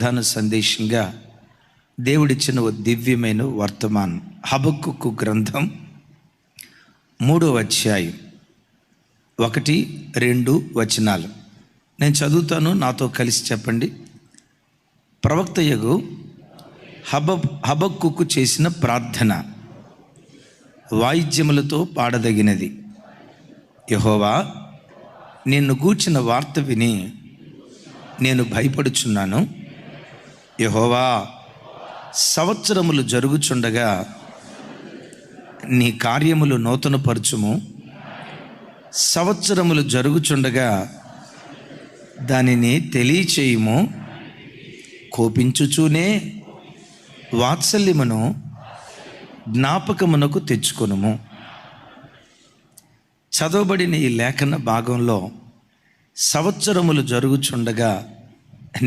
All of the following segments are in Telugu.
ప్రధాన సందేశంగా దేవుడిచ్చిన ఓ దివ్యమైన వర్తమానం. హబక్కుకు గ్రంథం 3వ అధ్యాయం 1-2 వచనాలు నేను చదువుతాను, నాతో కలిసి చెప్పండి. ప్రవక్తయగు హబక్కుకు చేసిన ప్రార్థన వాయిద్యములతో పాడదగినది. యెహోవా, నిన్ను గూర్చిన వార్త విని నేను భయపడుచున్నాను. యెహోవా, సంవత్సరములు జరుగుచుండగా నీ కార్యములు నూతనపరచుము. సంవత్సరములు జరుగుచుండగా దానిని తెలియచేయుము. కోపించుచూనే వాత్సల్యమును జ్ఞాపకమునకు తెచ్చుకొనుము. చదవబడిన ఈ లేఖన భాగంలో సంవత్సరములు జరుగుచుండగా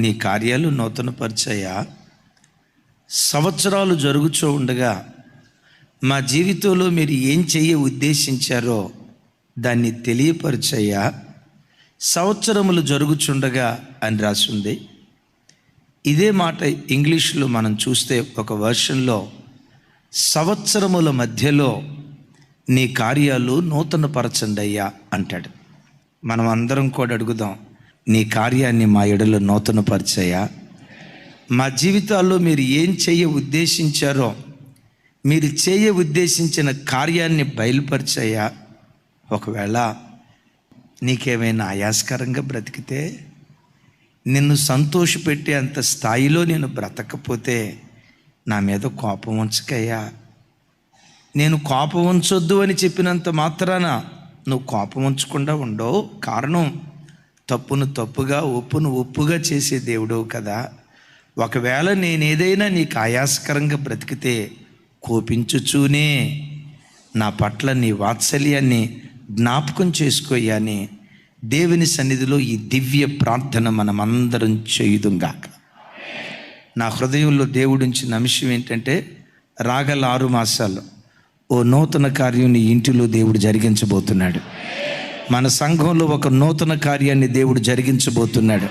నీ కార్యాలు నూతనపరిచాయా? సంవత్సరాలు జరుగుతూ ఉండగా మా జీవితంలో మీరు ఏం చేయ ఉద్దేశించారో దాన్ని తెలియపరిచాయా? సంవత్సరములు జరుగుచుండగా అని రాసింది. ఇదే మాట ఇంగ్లీష్లో మనం చూస్తే ఒక వర్షన్లో సంవత్సరముల మధ్యలో నీ కార్యాలు నూతనపరచండి అయ్యా అంటాడు. మనం అందరం కూడా అడుగుదాం, నీ కార్యాన్ని మా ఎడలో నూతనపరిచాయా? మా జీవితాల్లో మీరు ఏం చేయ ఉద్దేశించారో మీరు చేయ ఉద్దేశించిన కార్యాన్ని బయలుపరిచాయా? ఒకవేళ నీకేమైనా ఆయాస్కరంగా బ్రతికితే, నిన్ను సంతోషపెట్టే అంత స్థాయిలో నేను బ్రతకపోతే నా మీద కోపం ఉంచకయ్యా. నేను కోపం ఉంచొద్దు అని చెప్పినంత మాత్రాన నువ్వు కోపం ఉంచకుండా ఉండవు. కారణం, తప్పును తప్పుగా ఒప్పును ఒప్పుగా చేసే దేవుడవు కదా. ఒకవేళ నేనేదైనా నీకు ఆయాసకరంగా బ్రతికితే కోపించుచూనే నా పట్ల నీ వాత్సల్యాన్ని జ్ఞాపకం చేసుకోయ్యా అని దేవుని సన్నిధిలో ఈ దివ్య ప్రార్థన మనమందరం చేయుదుంగాక. నా హృదయంలో దేవుడించిన అంశం ఏంటంటే, రాగల 6 మాసాల్లో ఓ నూతన కార్యం నీ ఇంటిలో దేవుడు జరిగించబోతున్నాడు. మన సంఘంలో ఒక నూతన కార్యాన్ని దేవుడు జరిగించబోతున్నాడు.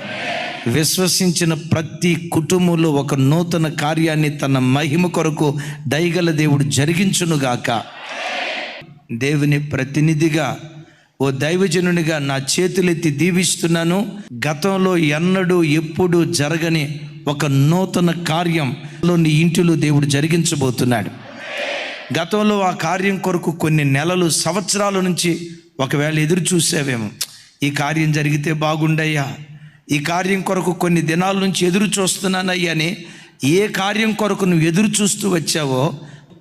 విశ్వసించిన ప్రతి కుటుంబంలో ఒక నూతన కార్యాన్ని తన మహిమ కొరకు దయగల దేవుడు జరిగించునుగాక. దేవుని ప్రతినిధిగా, ఓ దైవజనునిగా నా చేతులెత్తి దీవిస్తున్నాను. గతంలో ఎన్నడూ ఎప్పుడు జరగని ఒక నూతన కార్యంలో నీ ఇంటిలో దేవుడు జరిగించబోతున్నాడు. గతంలో ఆ కార్యం కొరకు కొన్ని నెలలు, సంవత్సరాల నుంచి ఒకవేళ ఎదురు చూసావేమో, ఈ కార్యం జరిగితే బాగుండయ్యా, ఈ కార్యం కొరకు కొన్ని దినాల నుంచి ఎదురు చూస్తున్నానయ్యా అని ఏ కార్యం కొరకు నువ్వు ఎదురు చూస్తూ వచ్చావో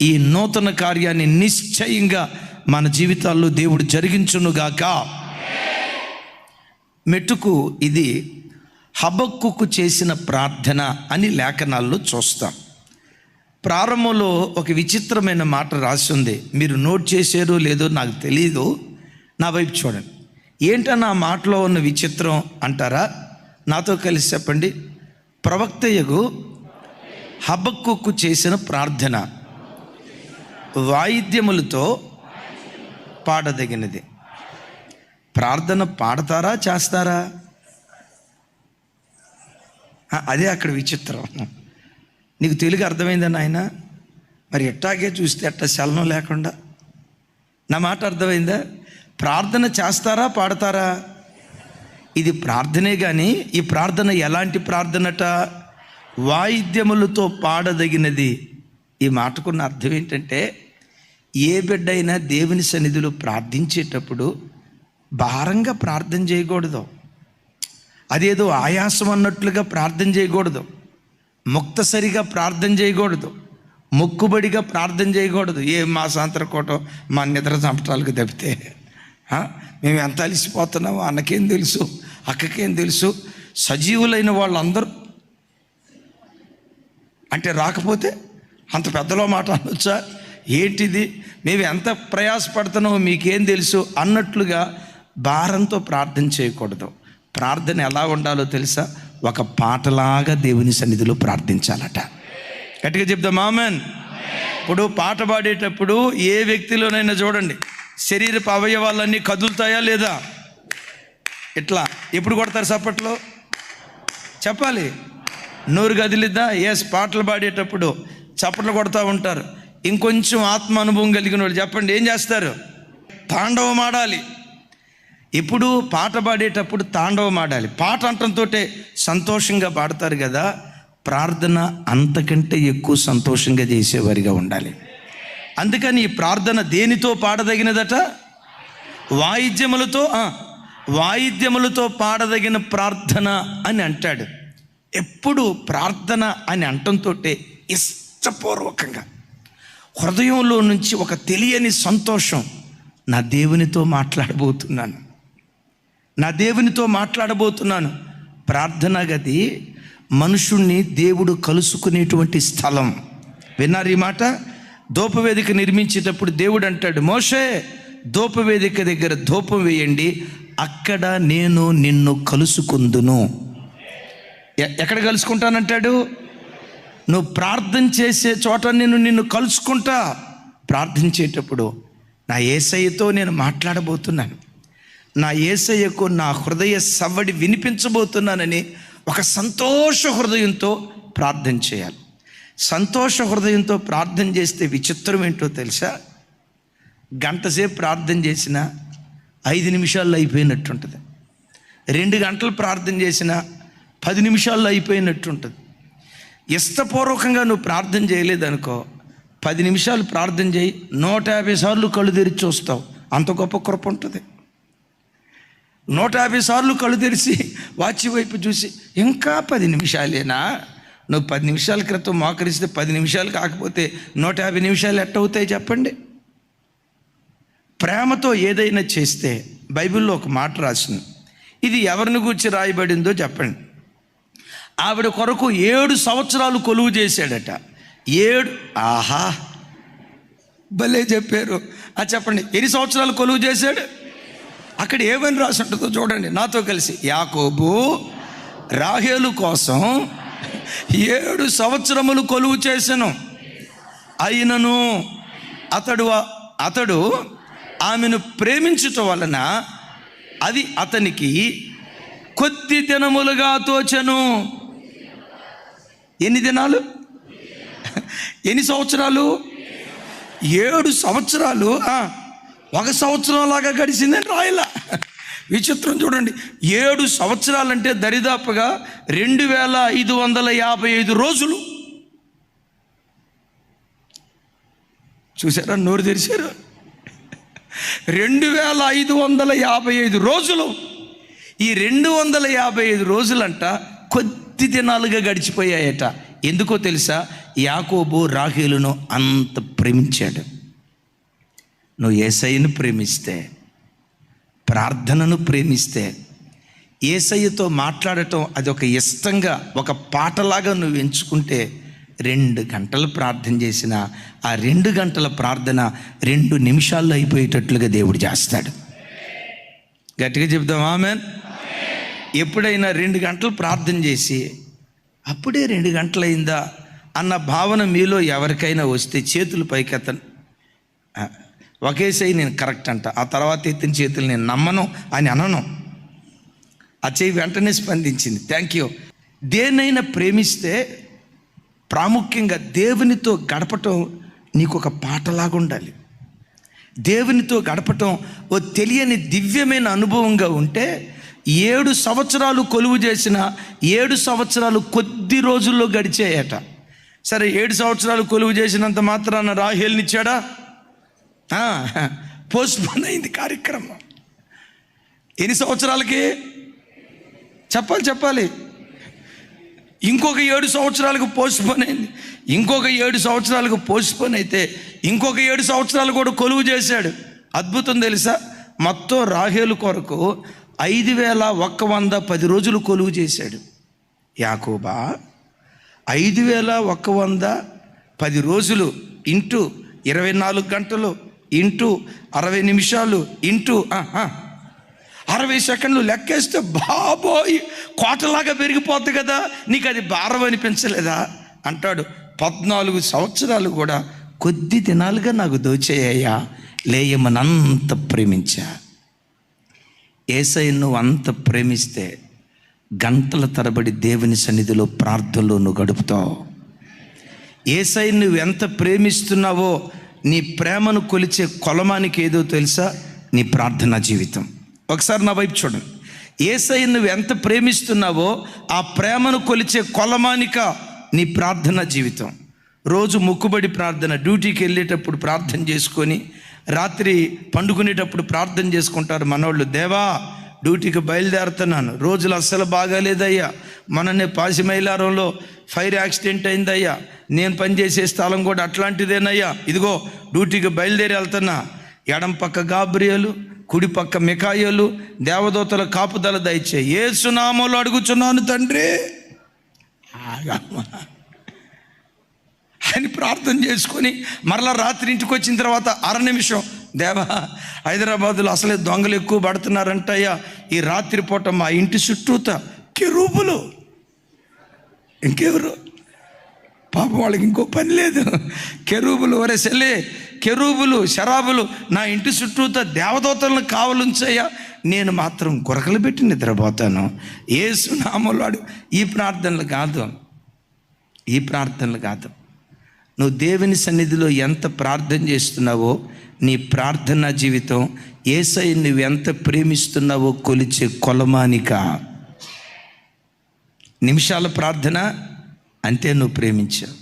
ఈ నూతన కార్యాన్ని నిశ్చయంగా మన జీవితాల్లో దేవుడు జరిగించునుగాక. మెట్టుకు ఇది హబక్కుకు చేసిన ప్రార్థన అని లేఖనాల్లో చూస్తాం. ప్రారంభంలో ఒక విచిత్రమైన మాట రాసి ఉంది. మీరు నోట్ చేశారో లేదో నాకు తెలియదు. నా వైపు చూడండి. ఏంటన్నా ఆ మాటలో ఉన్న విచిత్రం అంటారా? నాతో కలిసి చెప్పండి. ప్రవక్తయగు హబక్కుకు చేసిన ప్రార్థన వాయిద్యములతో పాడదగినది. ప్రార్థన పాడతారా, చేస్తారా? అదే అక్కడ విచిత్రం. నీకు తెలుగు అర్థమైందా నాయన? మరి ఎట్టాగే చూస్తే ఎట్టా చలనం లేకుండా. నా మాట అర్థమైందా? ప్రార్థన చేస్తారా, పాడతారా? ఇది ప్రార్థనే. కానీ ఈ ప్రార్థన ఎలాంటి ప్రార్థనట? వాయిద్యములతో పాడదగినది. ఈ మాటకున్న అర్థం ఏంటంటే, ఏ బిడ్డైనా దేవుని సన్నిధిలో ప్రార్థించేటప్పుడు భారంగా ప్రార్థన చేయకూడదు. అదేదో ఆయాసం అన్నట్లుగా ప్రార్థన చేయకూడదు. ముక్తసరిగా ప్రార్థన చేయకూడదు. మొక్కుబడిగా ప్రార్థన చేయకూడదు. ఏ మా సాంతరకోటం మా నిద్ర చంపటాలకు తప్పితే మేము ఎంత అలిసిపోతున్నామో అన్నకేం తెలుసు, అక్కకేం తెలుసు. సజీవులైన వాళ్ళందరూ అంటే రాకపోతే అంత పెద్దలో మాట అనొచ్చా? ఏంటిది, మేము ఎంత ప్రయాసపడుతున్నామో మీకేం తెలుసు అన్నట్లుగా భారంతో ప్రార్థన చేయకూడదు. ప్రార్థన ఎలా ఉండాలో తెలుసా? ఒక పాటలాగా దేవుని సన్నిధిలో ప్రార్థించాలట. గట్టిగా చెప్దాం ఆమెన్. ఇప్పుడు పాట పాడేటప్పుడు ఏ వ్యక్తిలోనైనా చూడండి, శరీరపు అవయవాలన్నీ కదులుతాయా లేదా? ఇట్లా ఎప్పుడు కొడతారు చప్పట్లో? చెప్పాలి. నోరు కదిలిద్దా? ఎస్. పాటలు పాడేటప్పుడు చప్పట్లు కొడతా ఉంటారు. ఇంకొంచెం ఆత్మ అనుభవం కలిగిన వాళ్ళు చెప్పండి, ఏం చేస్తారు? తాండవం ఆడాలి. ఇప్పుడు పాట పాడేటప్పుడు తాండవం ఆడాలి. పాట అంటంతో సంతోషంగా పాడతారు కదా, ప్రార్థన అంతకంటే ఎక్కువ సంతోషంగా చేసేవారిగా ఉండాలి. అందుకని ఈ ప్రార్థన దేనితో పాడదగినదట? వాయిద్యములతో పాడదగిన ప్రార్థన అని అంటాడు. ఎప్పుడు ప్రార్థన అని అంటంతో ఇష్టపూర్వకంగా హృదయంలో నుంచి ఒక తెలియని సంతోషం, నా దేవునితో మాట్లాడబోతున్నాను. ప్రార్థన గది మనుషుణ్ణి దేవుడు కలుసుకునేటువంటి స్థలం. విన్నారు ఈ మాట? ధూపవేదిక నిర్మించేటప్పుడు దేవుడు అంటాడు, మోషే ధూపవేదిక దగ్గర ధూపం వేయండి, అక్కడ నేను నిన్ను కలుసుకుందును. ఎక్కడ కలుసుకుంటానంటాడు? నువ్వు ప్రార్థన చేసే చోట నేను నిన్ను కలుసుకుంటా. ప్రార్థించేటప్పుడు నా యేసయ్యతో నేను మాట్లాడబోతున్నాను, నా యేసయ్యకు నా హృదయ సవ్వడి వినిపించబోతున్నానని ఒక సంతోష హృదయంతో ప్రార్థన చేయాలి. సంతోష హృదయంతో ప్రార్థన చేస్తే విచిత్రం ఏంటో తెలుసా? గంటసేపు ప్రార్థన చేసినా 5 నిమిషాల్లో అయిపోయినట్టుంటుంది. 2 గంటలు ప్రార్థన చేసినా 10 నిమిషాల్లో అయిపోయినట్టుంటుంది. ఇష్టపూర్వకంగా నువ్వు ప్రార్థన చేయలేదనుకో, 10 నిమిషాలు ప్రార్థన చేయి, 150 సార్లు కళ్ళు తెరిచి చూస్తావు. అంత గొప్ప కృప ఉంటుంది. 150 సార్లు కళ్ళు తెరిచి వాచి వైపు చూసి ఇంకా 10 నిమిషాలేనా? నువ్వు 10 నిమిషాల క్రితం మోకరిస్తే 10 నిమిషాలు కాకపోతే 150 నిమిషాలు ఎట్టవుతాయి చెప్పండి? ప్రేమతో ఏదైనా చేస్తే బైబిల్లో ఒక మాట రాసింది. ఇది ఎవరిని గురించి రాయబడిందో చెప్పండి. ఆవిడ కొరకు 7 సంవత్సరాలు కొలువు చేశాడట. 7 ఆహా భలే చెప్పారు. చెప్పండి, ఎన్ని సంవత్సరాలు కొలువు చేశాడు? అక్కడ ఏమని రాసి ఉంటుందో చూడండి నాతో కలిసి. యాకోబు రాహేలు కోసం 7 సంవత్సరములు కొలువు చేసెను, అయినను అతడు ఆమెను ప్రేమించుట వలన అది అతనికి కొద్ది దినములుగా తోచెను. ఎన్ని దినాలు? ఎన్ని సంవత్సరాలు? 7 సంవత్సరాలు. 1 సంవత్సరం లాగా గడిచిందని రాయలా. విచిత్రం చూడండి. 7 సంవత్సరాలంటే దరిదాపుగా 2555 రోజులు. చూసారా? నోరు తెరిచారు. 2555 రోజులు. ఈ 255 రోజులంట కొద్ది దినాలుగా గడిచిపోయాయట. ఎందుకో తెలుసా? యాకోబు రాహేలును అంత ప్రేమించాడు. నువ్వు యేసయ్యను ప్రేమిస్తే, ప్రార్థనను ప్రేమిస్తే, యేసయ్యతో మాట్లాడటం అది ఒక ఇష్టంగా, ఒక పాటలాగా నువ్వు ఎంచుకుంటే 2 గంటలు ప్రార్థన చేసిన ఆ 2 గంటల ప్రార్థన 2 నిమిషాల్లో అయిపోయేటట్లుగా దేవుడు చేస్తాడు. గట్టిగా చెప్దాం ఆమెన్. ఎప్పుడైనా 2 గంటలు ప్రార్థన చేసి అప్పుడే 2 గంటలు అయిందా అన్న భావన మీలో ఎవరికైనా వస్తే చేతులు పైకెత్తను. ఒకేసారి నేను కరెక్ట్ అంట, ఆ తర్వాత ఎత్తిన చేతులు నేను నమ్మను అని అనను. ఆ చెయ్యి వెంటనే స్పందించింది. Thank you. దేన్నైనా ప్రేమిస్తే ప్రాముఖ్యంగా దేవునితో గడపటం నీకు ఒక పాటలాగా ఉండాలి. దేవునితో గడపటం ఓ తెలియని దివ్యమైన అనుభవంగా ఉంటే 7 సంవత్సరాలు కొలువు చేసిన 7 సంవత్సరాలు కొద్ది రోజుల్లో గడిచాయట. సరే, 7 సంవత్సరాలు కొలువు చేసినంత మాత్రాన రాహేల్నిచ్చాడా? పోస్ట్పోన్ అయింది కార్యక్రమం. ఎన్ని సంవత్సరాలకి చెప్పాలి? ఇంకొక 7 సంవత్సరాలకు పోస్ట్పోన్ అయింది. ఇంకొక 7 సంవత్సరాలకు పోస్ట్పోన్ అయితే ఇంకొక 7 సంవత్సరాలు కూడా కొలువు చేశాడు. అద్భుతం తెలుసా? మొత్తం రాహేలు కొరకు 5110 రోజులు కొలువు చేశాడు. యాకోబా 5110 రోజులు ఇంటూ 24 గంటలు ఇంటూ 60 నిమిషాలు ఇంటూ 60 సెకండ్లు లెక్కేస్తే బాబోయ్ కోటలాగా పెరిగిపోద్ది కదా. నీకు అది భారం అనిపించలేదా? అంటాడు. 14 సంవత్సరాలు కూడా కొద్ది దినాలుగా నాకు దోచేయ్యా, లేయమనంత ప్రేమించా. యేసయ్యను అంత ప్రేమిస్తే గంటల తరబడి దేవుని సన్నిధిలో ప్రార్థనలో నువ్వు గడుపుతావు. యేసయ్యను నువ్వు ఎంత ప్రేమిస్తున్నావో నీ ప్రేమను కొలిచే కొలమానికి ఏదో తెలుసా? నీ ప్రార్థనా జీవితం. ఒకసారి నా వైపు చూడండి. యేసయ్యను నువ్వు ఎంత ప్రేమిస్తున్నావో ఆ ప్రేమను కొలిచే కొలమానిక నీ ప్రార్థనా జీవితం. రోజు మొక్కుబడి ప్రార్థన, డ్యూటీకి వెళ్ళేటప్పుడు ప్రార్థన చేసుకొని, రాత్రి పండుకునేటప్పుడు ప్రార్థన చేసుకుంటారు మనోళ్ళు. దేవా, డ్యూటీకి బయలుదేరుతున్నాను, రోజులు అస్సలు బాగాలేదయ్యా, మననే పాసిమైలారంలో ఫైర్ యాక్సిడెంట్ అయిందయ్యా, నేను పనిచేసే స్థలం కూడా అట్లాంటిదేనయ్యా, ఇదిగో డ్యూటీకి బయలుదేరి వెళ్తున్నా, ఎడం పక్క గాబ్రియేలు, కుడి పక్క మిఖాయేలు, దేవదూతల కాపుదల దయచేయి, యేసు నామములో అడుగుచున్నాను తండ్రి అని ప్రార్థన చేసుకొని మరలా రాత్రి ఇంటికి వచ్చిన తర్వాత అర నిమిషం, దేవా, హైదరాబాదులో అసలే దొంగలు ఎక్కువ పడుతున్నారంటయ్యా, ఈ రాత్రి పూట మా ఇంటి చుట్టూత కెరూబులు, ఇంకెవరు పాపం వాళ్ళకి ఇంకో పని లేదు, కెరూబులు, ఒరే సెల్లే, కెరూబులు శరాబులు నా ఇంటి చుట్టూత దేవదూతలను కావలుంచయ్యా, నేను మాత్రం గురకలు పెట్టి నిద్రపోతాను, యేసు నామములో అడుగు. ఈ ప్రార్థనలు కాదు, ఈ ప్రార్థనలు కాదు. నువ్వు దేవుని సన్నిధిలో ఎంత ప్రార్థన చేస్తున్నావో నీ ప్రార్థనా జీవితం యేసయ్యను నువ్వు ఎంత ప్రేమిస్తున్నావో కొలిచే కొలమానిక. నిమిషాల ప్రార్థన అంతే నువ్వు ప్రేమించావు.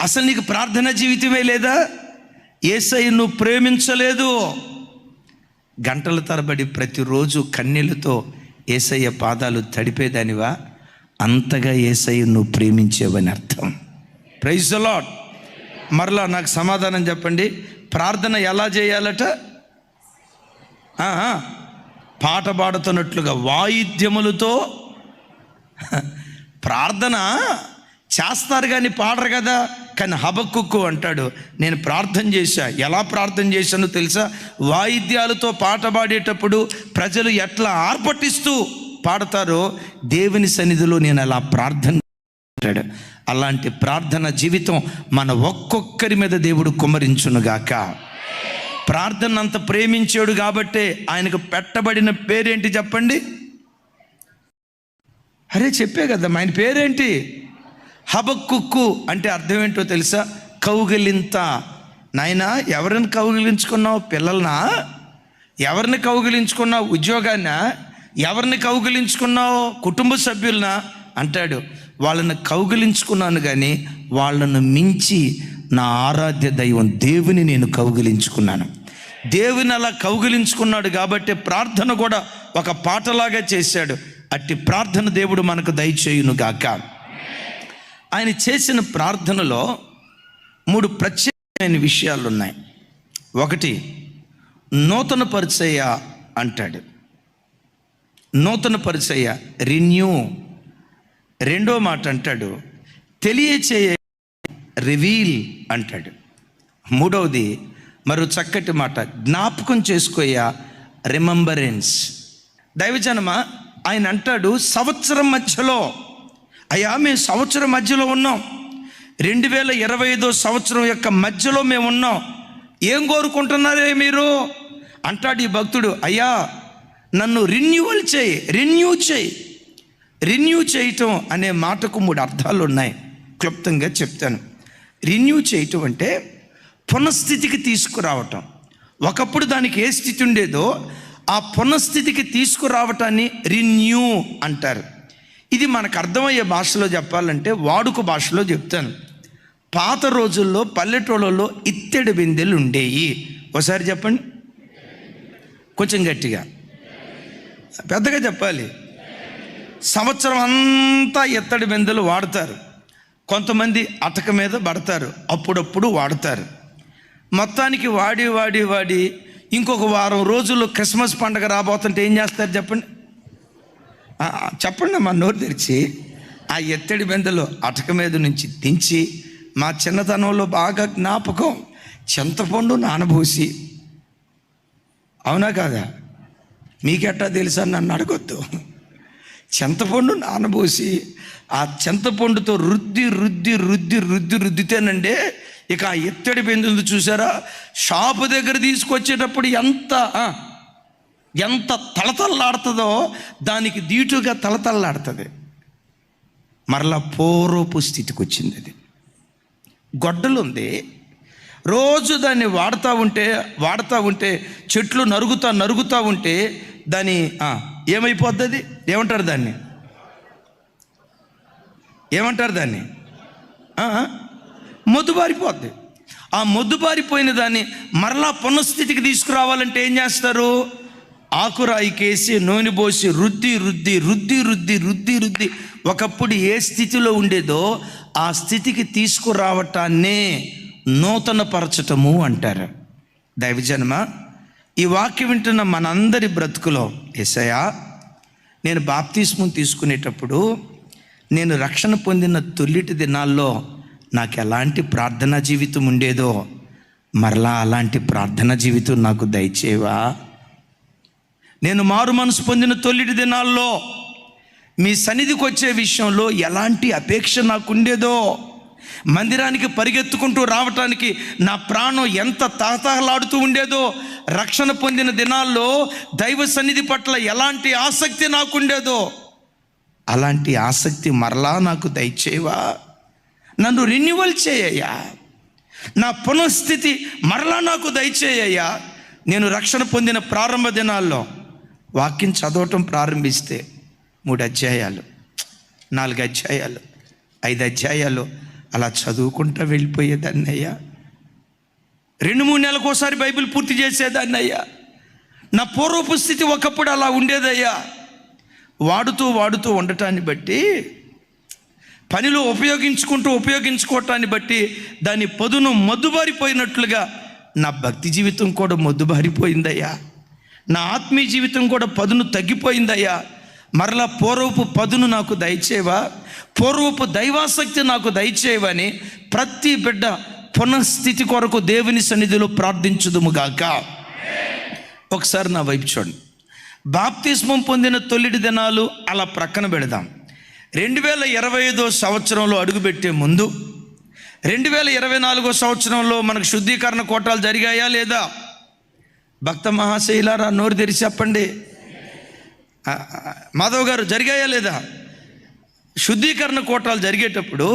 అసలు నీకు ప్రార్థనా జీవితమే లేదా? యేసయ్యను నువ్వు ప్రేమించలేదు. గంటల తరబడి ప్రతిరోజు కన్నీళ్లతో యేసయ్య పాదాలు తడిపేదానివా? అంతగా యేసయ్యను నువ్వు ప్రేమించేవని అర్థం. Praise the lord. మరలా నాకు సమాధానం చెప్పండి. ప్రార్థన ఎలా చేయాలట? పాట పాడుతున్నట్లుగా వాయిద్యములతో ప్రార్థన చేస్తారు కానీ పాడరు కదా. కానీ హబక్కుకు అంటాడు, నేను ప్రార్థన చేశా. ఎలా ప్రార్థన చేశానో తెలుసా? వాయిద్యాలతో పాట పాడేటప్పుడు ప్రజలు ఎట్లా ఆర్భటిస్తూ పాడతారో దేవుని సన్నిధిలో నేను అలా ప్రార్థన అంటాడు. అలాంటి ప్రార్థన జీవితం మన ఒక్కొక్కరి మీద దేవుడు కుమ్మరించునుగాక. ప్రార్థన అంత ప్రేమించాడు కాబట్టే ఆయనకు పెట్టబడిన పేరేంటి చెప్పండి? అరే చెప్పే కదా, ఆయన పేరేంటి? హబక్కుకు. అంటే అర్థం ఏంటో తెలుసా? కౌగిలింత. నాయనా, ఎవరిని కౌగిలించుకున్నావు? పిల్లలనా? ఎవరిని కౌగిలించుకున్నావు? ఉద్యోగాన్నా? ఎవరిని కౌగిలించుకున్నావు? కుటుంబ సభ్యులనా? అంటాడు. వాళ్ళని కౌగిలించుకున్నాను కానీ వాళ్ళను మించి నా ఆరాధ్య దైవం దేవుని నేను కౌగిలించుకున్నాను. దేవుని అలా కౌగిలించుకున్నాడు కాబట్టి ప్రార్థన కూడా ఒక పాటలాగా చేశాడు. అట్టి ప్రార్థన దేవుడు మనకు దయచేయును గాక. ఆయన చేసిన ప్రార్థనలో 3 ప్రత్యేకమైన విషయాలు ఉన్నాయి. ఒకటి, నూతన పరిచయ అంటాడు. నూతన పరిచయ, రిన్యూ. రెండో మాట అంటాడు, తెలియచేయ, రివీల్ అంటాడు. మూడవది మరో చక్కటి మాట, జ్ఞాపకం చేసుకోయ, రిమెంబరెన్స్. దైవజనమా, ఆయన అంటాడు సంవత్సరం మధ్యలో, అయ్యా మేము సంవత్సరం మధ్యలో ఉన్నాం, 2025 సంవత్సరం యొక్క మధ్యలో మేము ఉన్నాం, ఏం కోరుకుంటున్నారే మీరు అంటాడు ఈ భక్తుడు. అయ్యా నన్ను రిన్యూవల్ చేయి, రిన్యూ చేయి. రిన్యూ చేయటం అనే మాటకు 3 అర్థాలు ఉన్నాయి. క్లుప్తంగా చెప్తాను. రిన్యూ చేయటం అంటే పునఃస్థితికి తీసుకురావటం. ఒకప్పుడు దానికి ఏ స్థితి ఉండేదో ఆ పునఃస్థితికి తీసుకురావటాన్ని రిన్యూ అంటారు. ఇది మనకు అర్థమయ్యే భాషలో చెప్పాలంటే వాడుక భాషలో చెప్తాను. పాత రోజుల్లో పల్లెటూళ్ళలో ఇత్తడి బిందెలు ఉండేవి. ఒకసారి చెప్పండి, కొంచెం గట్టిగా, పెద్దగా చెప్పాలి. సంవత్సరం అంతా ఇత్తడి బిందెలు వాడతారు. కొంతమంది అటక మీద పడతారు, అప్పుడప్పుడు వాడతారు. మొత్తానికి వాడి వాడి వాడి ఇంకొక వారం రోజుల్లో క్రిస్మస్ పండుగ రాబోతుంటే ఏం చేస్తారు చెప్పండి? చెప్పండి, మా నోరు తెరిచి. ఆ ఇత్తడి బిందెలు అటక మీద నుంచి దించి, మా చిన్నతనంలో బాగా జ్ఞాపకం, చింతపండు నానబోసి, అవునా కాదా? మీకెట్టా తెలుసా నన్ను అడగొద్దు. చింతపండు నానబోసి ఆ చింతపండుతో రుద్దితేనండి ఇక ఆ ఇత్తడి బిందెలు చూసారా, షాపు దగ్గర తీసుకొచ్చేటప్పుడు ఎంత ఎంత తళతళలాడుతుందో దానికి దీటుగా తళతళలాడుతుంది. మరలా పూర్వపు స్థితికి వచ్చింది. అది గొడ్డలు ఉంది, రోజు దాన్ని వాడుతూ ఉంటే చెట్లు నరుగుతూ ఉంటే దాని ఏమైపోద్ది? అది ఏమంటారు దాన్ని మొద్దుబారిపోద్ది. ఆ మొద్దుబారిపోయిన దాన్ని మరలా పునఃస్థితికి తీసుకురావాలంటే ఏం చేస్తారు? ఆకురాయికేసి నూనె పోసి రుద్ది ఒకప్పుడు ఏ స్థితిలో ఉండేదో ఆ స్థితికి తీసుకురావటాన్నే నూతనపరచటము అంటారు. దైవజనమ, ఈ వాక్యం వింటున్న మనందరి బ్రతుకులో, యేసయ్యా, నేను బాప్తిస్మం తీసుకునేటప్పుడు నేను రక్షణ పొందిన తొలిటి దినాల్లో నాకు ఎలాంటి ప్రార్థనా జీవితం ఉండేదో మరలా అలాంటి ప్రార్థనా జీవితం నాకు దయచేవా. నేను మారు మనసు పొందిన తొలిటి దినాల్లో మీ సన్నిధికి వచ్చే విషయంలో ఎలాంటి అపేక్ష నాకు ఉండేదో, మందిరానికి పరిగెత్తుకుంటూ రావటానికి నా ప్రాణం ఎంత తహతహలాడుతూ ఉండేదో, రక్షణ పొందిన దినాల్లో దైవ సన్నిధి పట్ల ఎలాంటి ఆసక్తి నాకుండేదో అలాంటి ఆసక్తి మరలా నాకు దయచేవా. నన్ను రెన్యువల్ చేయయ్యా. నా పునఃస్థితి మరలా నాకు దయచేయ్యా. నేను రక్షణ పొందిన ప్రారంభ దినాల్లో వాక్యం చదవటం ప్రారంభిస్తే 3 అధ్యాయాలు, 4 అధ్యాయాలు, 5 అధ్యాయాలు అలా చదువుకుంటూ వెళ్ళిపోయేదాన్ని అయ్యా. 2-3 నెలలకోసారి బైబిల్ పూర్తి చేసేదాన్ని అయ్యా. నా పూర్వపు స్థితి ఒకప్పుడు అలా ఉండేదయ్యా. వాడుతూ ఉండటాన్ని బట్టి, పనిలో ఉపయోగించుకోవటాన్ని బట్టి దాని పదును మొద్దుబారిపోయినట్లుగా నా భక్తి జీవితం కూడా మొద్దుబారిపోయిందయ్యా. నా ఆత్మీయ జీవితం కూడా పదును తగ్గిపోయిందయ్యా. మరలా పూర్వపు పదును నాకు దయచేవా, పూర్వపు దైవాసక్తి నాకు దయచేవని ప్రతి బిడ్డ పునఃస్థితి కొరకు దేవుని సన్నిధిలో ప్రార్థించుదుముగాక. ఒకసారి నా వైపు చూడండి. బాప్తిస్మం పొందిన తొలిటి దినాలు అలా ప్రక్కన పెడదాం. 2025 సంవత్సరంలో అడుగుపెట్టే ముందు 2024 సంవత్సరంలో మనకు శుద్ధీకరణ కోటాలు జరిగాయా లేదా? భక్త మహాశైలారా నోరు తెరిచి చెప్పండి. మాధవ్ గారు, జరిగాయా లేదా? శుద్ధీకరణ కోటాలు జరిగేటప్పుడు,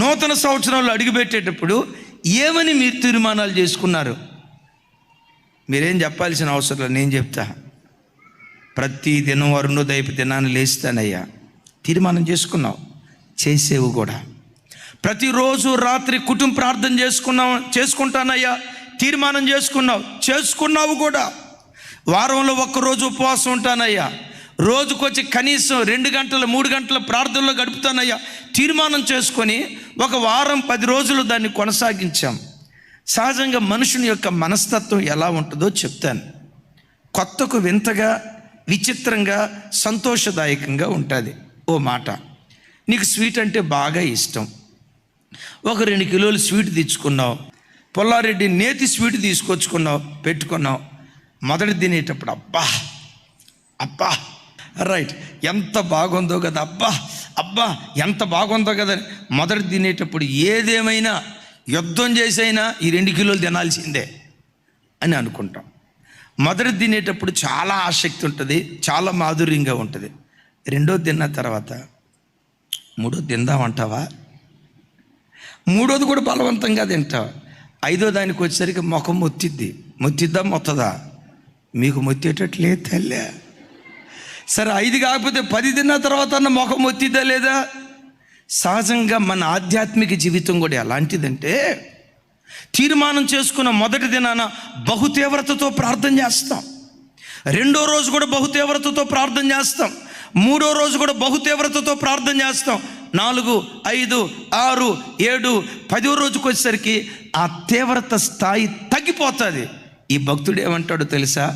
నూతన సంవత్సరంలో అడుగుపెట్టేటప్పుడు ఏమని మీరు తీర్మానాలు చేసుకున్నారు? మీరేం చెప్పాల్సిన అవసరం లేదు, నేను చెప్తా. ప్రతి దినం అరుణోదయపు దినాన్ని లేస్తానయ్యా తీర్మానం చేసుకున్నావు, చేసేవు కూడా. ప్రతిరోజు రాత్రి కుటుంబ ప్రార్థన చేసుకుంటానయ్యా తీర్మానం చేసుకున్నావు కూడా. వారంలో ఒక్కరోజు ఉపవాసం ఉంటానయ్యా, రోజుకొచ్చి కనీసం 2 గంటలు 3 గంటల ప్రార్థనలో గడుపుతానయ్యా తీర్మానం చేసుకొని ఒక వారం 10 రోజులు దాన్ని కొనసాగించాం. సహజంగా మనుషుని యొక్క మనస్తత్వం ఎలా ఉంటుందో చెప్తాను. కొత్తకు వింతగా, విచిత్రంగా, సంతోషదాయకంగా ఉంటుంది. ఓ మాట, నీకు స్వీట్ అంటే బాగా ఇష్టం. ఒక 2 కిలోలు స్వీట్ తెచ్చుకున్నావు, పుల్లారెడ్డి నేతి స్వీట్ తీసుకొచ్చుకున్నావు, పెట్టుకున్నావు. మొదటి తినేటప్పుడు అబ్బా రైట్ ఎంత బాగుందో కదా, అబ్బా ఎంత బాగుందో కదా. మొదటి తినేటప్పుడు ఏదేమైనా యుద్ధం చేసైనా ఈ 2 కిలోలు తినాల్సిందే అని అనుకుంటాం. మొదటి తినేటప్పుడు చాలా ఆసక్తి ఉంటుంది, చాలా మాధుర్యంగా ఉంటుంది. రెండోది తిన్న తర్వాత మూడోది తిందామంటావా? మూడోది కూడా బలవంతంగా తింటావా? 5వ దానికి వచ్చేసరికి ముఖం మొత్తదా? మీకు మొత్తేటట్లే తల్లే. సరే 5 కాకపోతే 10 తిన్న తర్వాత అన్న ముఖం మొత్తిద్దా లేదా? సహజంగా మన ఆధ్యాత్మిక జీవితం కూడా ఎలాంటిదంటే, తీర్మానం చేసుకున్న మొదటి దినాన బహుతీవ్రతతో ప్రార్థన చేస్తాం, 2వ రోజు కూడా బహుతీవ్రతతో ప్రార్థన చేస్తాం, 3వ రోజు కూడా బహుతీవ్రతతో ప్రార్థన చేస్తాం, 4, 5, 6, 7, 10వ రోజుకి వచ్చేసరికి ఆ తీవ్రత స్థాయి తగ్గిపోతుంది. ఈ భక్తుడు ఏమంటాడో తెలుసా?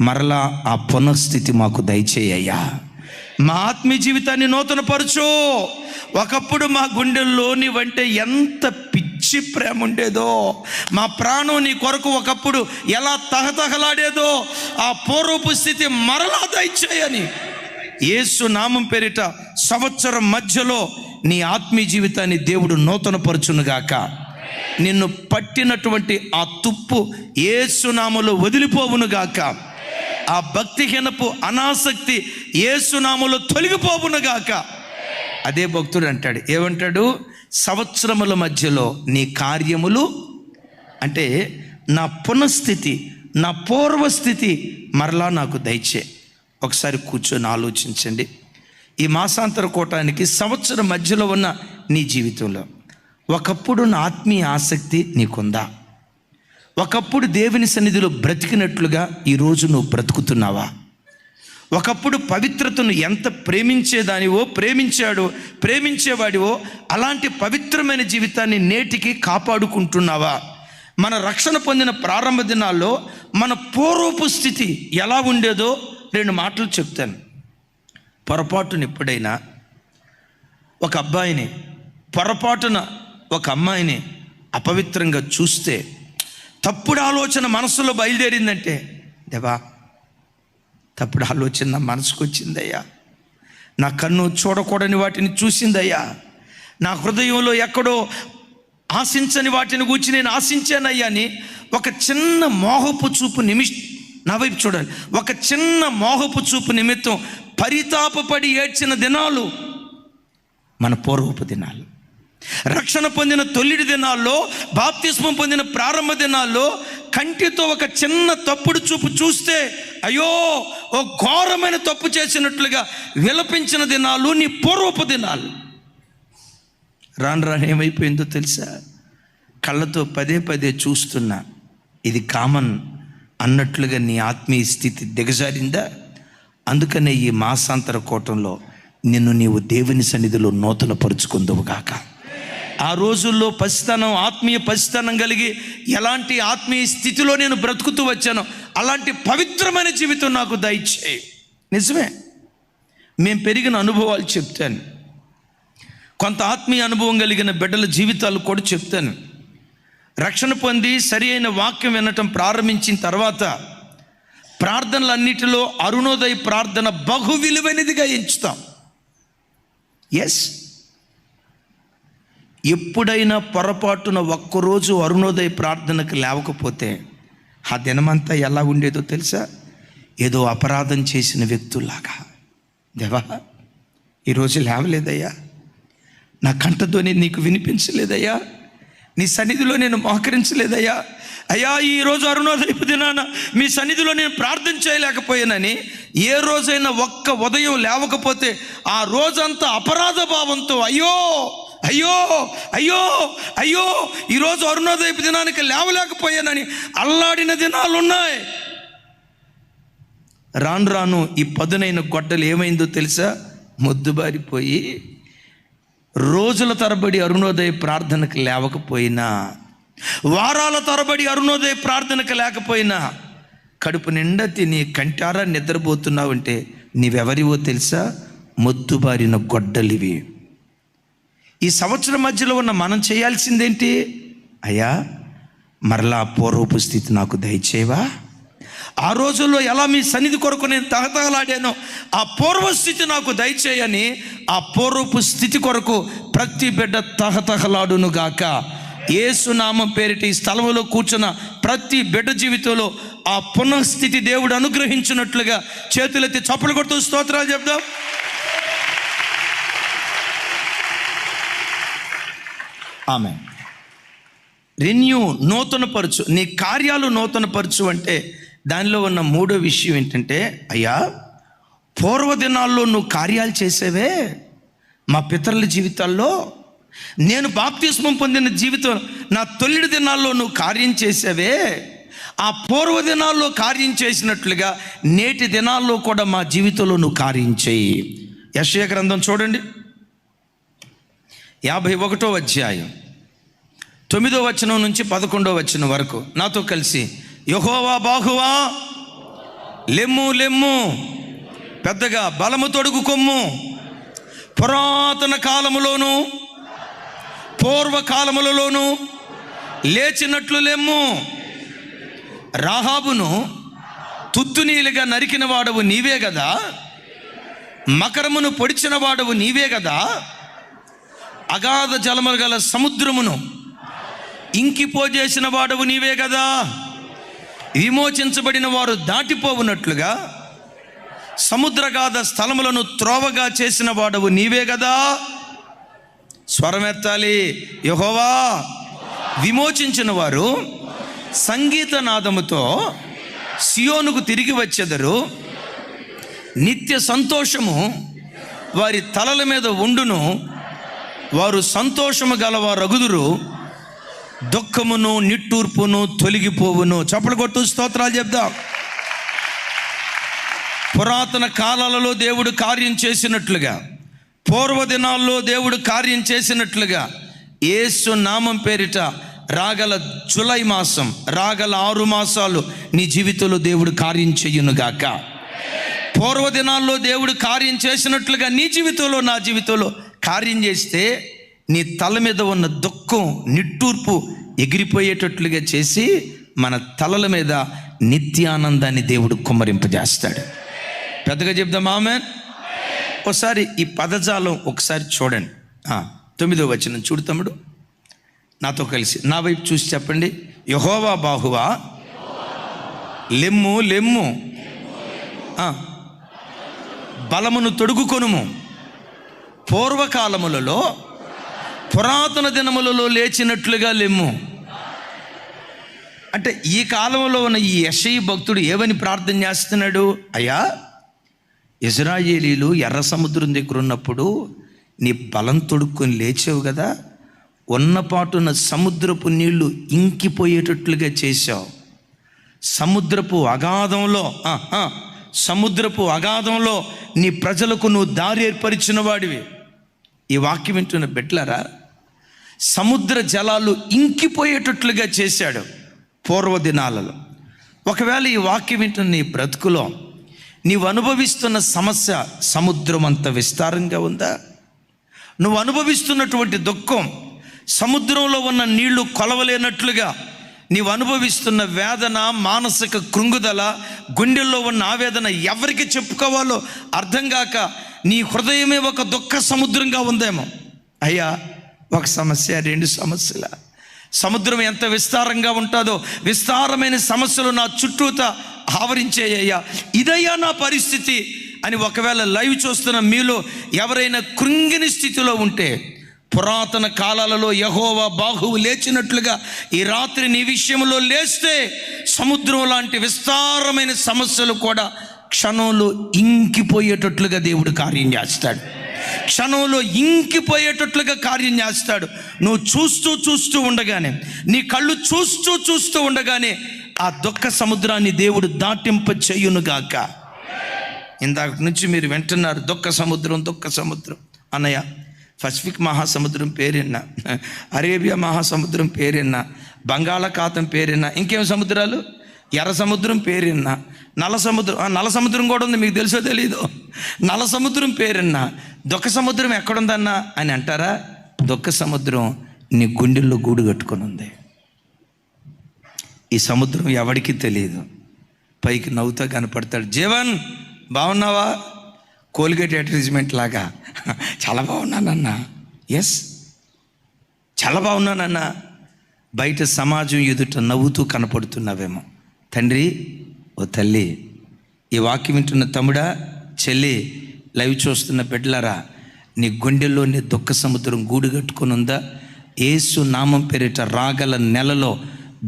మరలా ఆ పునఃస్థితి మాకు దయచేయ్యా, మా ఆత్మీయ జీవితాన్ని నూతనపరచు. ఒకప్పుడు మా గుండెల్లోని వంటే ఎంత పిచ్చి ప్రేమ ఉండేదో, మా ప్రాణం నీ కొరకు ఒకప్పుడు ఎలా తహతహలాడేదో ఆ పూర్వపు స్థితి మరలా దయచేయని యేసు నామం పేరిట సంవత్సరం మధ్యలో నీ ఆత్మీయ జీవితాన్ని దేవుడు నూతనపరచునుగాక. నిన్ను పట్టినటువంటి ఆ తుప్పు యేసు నామములో వదిలిపోవునుగాక. ఆ భక్తిహీనపు అనాసక్తి యేసునామములో తొలగిపోవునుగాక. అదే భక్తుడు అంటాడు, ఏమంటాడు? సంవత్సరముల మధ్యలో నీ కార్యములు, అంటే నా పునఃస్థితి, నా పూర్వస్థితి మరలా నాకు దయచే. ఒకసారి కూర్చొని ఆలోచించండి. ఈ మాసాంతర కూటానికి సంవత్సరం మధ్యలో ఉన్న నీ జీవితంలో ఒకప్పుడు నా ఆత్మీయ ఆసక్తి నీకుందా? ఒకప్పుడు దేవుని సన్నిధిలో బ్రతికినట్లుగా ఈరోజు నువ్వు బ్రతుకుతున్నావా? ఒకప్పుడు పవిత్రతను ఎంత ప్రేమించేవాడివో అలాంటి పవిత్రమైన జీవితాన్ని నేటికి కాపాడుకుంటున్నావా? మన రక్షణ పొందిన ప్రారంభ దినాల్లో మన పూర్వపు స్థితి ఎలా ఉండేదో 2 మాటలు చెప్తాను. పొరపాటున ఎప్పుడైనా ఒక అబ్బాయిని, పొరపాటున ఒక అమ్మాయిని అపవిత్రంగా చూస్తే, తప్పుడు ఆలోచన మనసులో బయలుదేరిందంటే, దేవా తప్పుడు ఆలోచన నా మనసుకు వచ్చిందయ్యా, నా కన్ను చూడకూడని వాటిని చూసిందయ్యా, నా హృదయంలో ఎక్కడో ఆశించని వాటిని గూర్చి నేను ఆశించానయ్యా అని ఒక చిన్న మోహపు చూపు నా వైపు చూడండి, ఒక చిన్న మోహపు చూపు నిమిత్తం పరితాపపడి ఏడ్చిన దినాలు మన పూర్వపు దినాలు. రక్షణ పొందిన తొలిడి దినాల్లో, బాప్తిస్మం పొందిన ప్రారంభ దినాల్లో కంటితో ఒక చిన్న తప్పుడు చూపు చూస్తే అయ్యో ఓ ఘోరమైన తప్పు చేసినట్లుగా విలపించిన దినాలు నీ పూర్వపు దినాలు. రాను ఏమైపోయిందో తెలుసా? కళ్ళతో పదే చూస్తున్నా, ఇది కామన్ అన్నట్లుగా నీ ఆత్మీయ స్థితి దిగజారిందా? అందుకనే ఈ మాసాంతర కూటంలో నిన్ను నీవు దేవుని సన్నిధిలో నూతన పరుచుకుందువుగాక. ఆ రోజుల్లో పసితనం, ఆత్మీయ పసితనం కలిగి ఎలాంటి ఆత్మీయ స్థితిలో నేను బ్రతుకుతూ వచ్చానో అలాంటి పవిత్రమైన జీవితం నాకు దయచేయి. నిజమే, మేము పెరిగిన అనుభవాలు చెప్తాను, కొంత ఆత్మీయ అనుభవం కలిగిన బిడ్డల జీవితాలు కూడా చెప్తాను. రక్షణ పొంది సరి అయిన వాక్యం వినటం ప్రారంభించిన తర్వాత ప్రార్థనలన్నిటిలో అరుణోదయ ప్రార్థన బహు విలువైనదిగా ఎంచుతాం. ఎస్, ఎప్పుడైనా పొరపాటున ఒక్కరోజు అరుణోదయ ప్రార్థనకు లేవకపోతే ఆ దినమంతా ఎలా ఉండేదో తెలుసా? ఏదో అపరాధం చేసిన వ్యక్తుల్లాగా, దేవా ఈరోజు లేవలేదయ్యా, నా కంఠధ్వని నీకు వినిపించలేదయ్యా, నీ సన్నిధిలో నేను మోకరించలేదయ్యా, అయ్యా ఈరోజు అరుణోదయపు దినాన మీ సన్నిధిలో నేను ప్రార్థన చేయలేకపోయానని ఏ రోజైనా ఒక్క ఉదయం లేవకపోతే ఆ రోజంతా అపరాధ భావంతో అయ్యో అయ్యో అయ్యో అయ్యో ఈరోజు అరుణోదయపు దినానికి లేవలేకపోయానని అల్లాడిన దినాలు ఉన్నాయి. రాను ఈ పదునైన గొడ్డలు ఏమైందో తెలుసా? మొద్దుబారిపోయి రోజుల తరబడి అరుణోదయ ప్రార్థనకు లేవకపోయినా, వారాల తరబడి అరుణోదయ ప్రార్థనకు లేకపోయినా, కడుపు నిండా తిని కంటారా నిద్రపోతున్నావంటే నీవెవరివో తెలుసా? మొద్దుబారిన గొడ్డలివి. ఈ సంవత్సరం మధ్యలో ఉన్న మనం చేయాల్సిందేంటి? అయ్యా మరలా పూర్వపు స్థితి నాకు దయచేవా? ఆ రోజుల్లో ఎలా మీ సన్నిధి కొరకు నేను తహతహలాడానో ఆ పూర్వస్థితి నాకు దయచేయని ఆ పూర్వపు స్థితి కొరకు ప్రతి బిడ్డ తహతహలాడును గాక. యేసు నామం పేరిట ఈ స్థలంలో కూర్చున్న ప్రతి బిడ్డ జీవితంలో ఆ పునఃస్థితి దేవుడు అనుగ్రహించినట్లుగా చేతులెత్తి చప్పలు కొడుతూ స్తోత్రాలు చెప్దాం. ఆమె రెన్యూ, నూతనపరచు, నీ కార్యాలు నూతనపరచు అంటే దానిలో ఉన్న 3వ విషయం ఏంటంటే, అయ్యా పూర్వదినాల్లో నువ్వు కార్యాలు చేసేవే మా పితరుల జీవితాల్లో, నేను బాప్తిస్మం పొందిన జీవితం నా తొలిడి దినాల్లో నువ్వు కార్యం చేసేవే, ఆ పూర్వదినాల్లో కార్యం చేసినట్లుగా నేటి దినాల్లో కూడా మా జీవితంలో నువ్వు కార్యం చేయి. యెషయా గ్రంథం చూడండి, 51వ అధ్యాయం 9వ వచనం నుంచి 11వ వచనం వరకు నాతో కలిసి, యెహోవా బాహువా లెమ్ము లెమ్ము, పెద్దగా బలము తొడుగు కొమ్ము, పురాతన కాలములోను పూర్వకాలములలోను లేచినట్లు లెమ్ము. రాహాబును తుత్తునీలుగా నరికిన వాడవు నీవే కదా, మకరమును పొడిచిన వాడవు నీవే కదా, అగాధ జలములు గల సముద్రమును ఇంకిపోజేసిన వాడవు నీవే కదా, విమోచించబడిన వారు దాటిపోవునట్లుగా సముద్రగాధ స్థలములను త్రోవగా చేసిన వాడవు నీవే కదా. స్వరమెత్తాలి. యెహోవా, విమోచించిన వారు సంగీత నాదముతో సియోనుకు తిరిగి వచ్చెదరు. నిత్య సంతోషము వారి తలల మీద ఉండును. వారు సంతోషము గలవారగుదురు. దుఃఖమును నిట్టూర్పును తొలగిపోవును. చప్పలు కొట్టు స్తోత్రాలు చెప్దాం. పురాతన కాలాలలో దేవుడు కార్యం చేసినట్లుగా, పూర్వదినాల్లో దేవుడు కార్యం చేసినట్లుగా యేసు నామం పేరిట రాగల జూలై మాసం, రాగల 6 మాసాలు నీ జీవితంలో దేవుడు కార్యం చెయ్యునుగాక. పూర్వదినాల్లో దేవుడు కార్యం చేసినట్లుగా నీ జీవితంలో, నా జీవితంలో కార్యం చేస్తే నీ తల మీద ఉన్న దుఃఖం, నిట్టూర్పు ఎగిరిపోయేటట్లుగా చేసి మన తలల మీద నిత్యానందాన్ని దేవుడు కుమ్మరింపజేస్తాడు. పెద్దగా చెప్దాం ఆమేన్. ఒకసారి ఈ పదజాలం ఒకసారి చూడండి. 9వ వచనం చూడు తమ్ముడు, నాతో కలిసి నా వైపు చూసి చెప్పండి. యెహోవా బాహువా, లెమ్ము లెమ్ము, బలమును తొడుగుకొనుము. పూర్వకాలములలో, పురాతన దినములలో లేచినట్లుగా లెమ్ము. అంటే ఈ కాలంలో ఉన్న ఈ యెషయి భక్తుడు ఏమని ప్రార్థన చేస్తున్నాడు? అయ్యా, ఇశ్రాయేలీలు ఎర్ర సముద్రం దగ్గర ఉన్నప్పుడు నీ బలం తొడుక్కొని లేచావు కదా, ఉన్నపాటున సముద్రపు నీళ్లు ఇంకిపోయేటట్లుగా చేశావు. సముద్రపు అగాధంలో నీ ప్రజలకు నువ్వు దారి ఏర్పరిచిన వాడివి. ఈ వాక్యం వింటున్న బిడ్డలారా, సముద్ర జలాలు ఇంకిపోయేటట్లుగా చేశాడు పూర్వదినాలలో. ఒకవేళ ఈ వాక్యం వింటున్న నీ బ్రతుకులో నీవు అనుభవిస్తున్న సమస్య సముద్రం అంత విస్తారంగా ఉందా? నువ్వు అనుభవిస్తున్నటువంటి దుఃఖం సముద్రంలో ఉన్న నీళ్లు కొలవలేనట్లుగా, నీవు అనుభవిస్తున్న వేదన, మానసిక కృంగుదల, గుండెల్లో ఉన్న ఆవేదన ఎవరికి చెప్పుకోవాలో అర్థం కాక నీ హృదయమే ఒక దుఃఖ సముద్రంగా ఉందేమో. అయ్యా, ఒక సమస్య, 2 సమస్యల. సముద్రం ఎంత విస్తారంగా ఉంటుందో విస్తారమైన సమస్యలు నా చుట్టూత ఆవరించేయ్యా, ఇదయ్యా నా పరిస్థితి అని ఒకవేళ లైవ్ చూస్తున్న మీలో ఎవరైనా కృంగిని స్థితిలో ఉంటే, పురాతన కాలాలలో యెహోవా బాహువు లేచినట్లుగా ఈ రాత్రి నీ విషయంలో లేస్తే సముద్రం లాంటి విస్తారమైన సమస్యలు కూడా క్షణంలో ఇంకిపోయేటట్లుగా దేవుడు కార్యం చేస్తాడు. క్షణంలో ఇంకిపోయేటట్లుగా కార్యం చేస్తాడు. నువ్వు చూస్తూ ఉండగానే, నీ కళ్ళు చూస్తూ ఉండగానే ఆ దుఃఖ సముద్రాన్ని దేవుడు దాటింప చేయునుగాక. ఇందాక నుంచి మీరు వింటున్నారు, దుఃఖ సముద్రం అన్నయ్య. పసిఫిక్ మహాసముద్రం పేరున్నా, అరేబియా మహాసముద్రం పేరున్నా, బంగాళాఖాతం పేరున్నా, ఇంకేం సముద్రాలు, ఎర్ర సముద్రం పేరున్నా, నల్ల సముద్రం కూడా ఉంది, మీకు తెలుసో తెలీదు. నల్ల సముద్రం పేరున్నా, దుఃఖ సముద్రం ఎక్కడుందన్నా అని అంటారా? దుఃఖ సముద్రం నీ గుండెల్లో గూడు కట్టుకొని ఉంది. ఈ సముద్రం ఎవడికి తెలియదు. పైకి నవ్వుతా కనపడతాడు. జీవన్, బాగున్నావా? కోల్గేట్ అడ్వర్టైజ్మెంట్ లాగా చాలా బాగున్నానన్నా. ఎస్, చాలా బాగున్నానన్నా. బయట సమాజం ఎదుట నవ్వుతూ కనపడుతున్నావేమో. తండ్రి, ఓ తల్లి, ఈ వాక్యం వింటున్న తమ్ముడా, చెల్లి, లైవ్ చూస్తున్న బిడ్డలారా, నీ గుండెల్లో నీ దుఃఖ సముద్రం గూడు కట్టుకొని ఉందా? యేసు నామం పేరిట రాగల నెలలో